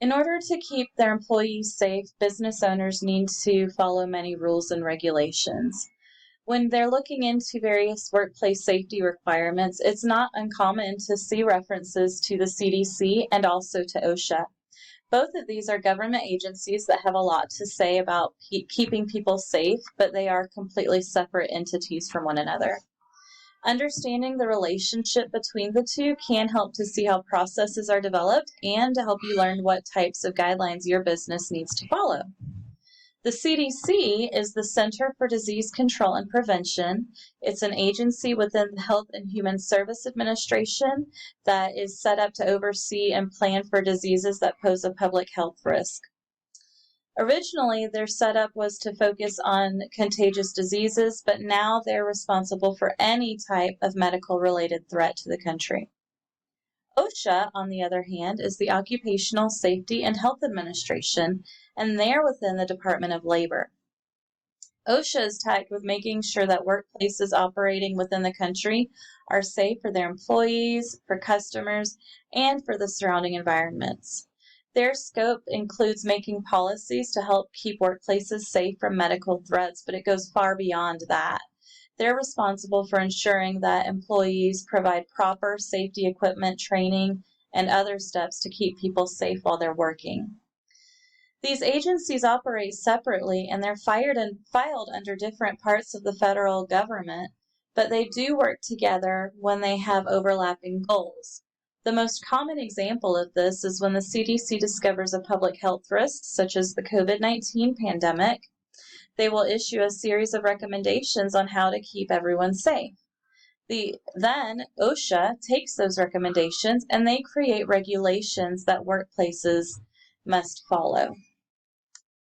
In order to keep their employees safe, business owners need to follow many rules and regulations. When they're looking into various workplace safety requirements, it's not uncommon to see references to the CDC and also to OSHA. Both of these are government agencies that have a lot to say about keeping people safe, but they are completely separate entities from one another. Understanding the relationship between the two can help to see how processes are developed and to help you learn what types of guidelines your business needs to follow. The CDC is the Center for Disease Control and Prevention. It's an agency within the Health and Human Service Administration that is set up to oversee and plan for diseases that pose a public health risk. Originally, their setup was to focus on contagious diseases, but now they're responsible for any type of medical-related threat to the country. OSHA, on the other hand, is the Occupational Safety and Health Administration, and they're within the Department of Labor. OSHA is tasked with making sure that workplaces operating within the country are safe for their employees, for customers, and for the surrounding environments. Their scope includes making policies to help keep workplaces safe from medical threats, but it goes far beyond that. They're responsible for ensuring that employees provide proper safety equipment, training, and other steps to keep people safe while they're working. These agencies operate separately, and they're filed under different parts of the federal government, but they do work together when they have overlapping goals. The most common example of this is when the CDC discovers a public health risk, such as the COVID-19 pandemic. They will issue a series of recommendations on how to keep everyone safe. Then OSHA takes those recommendations and they create regulations that workplaces must follow.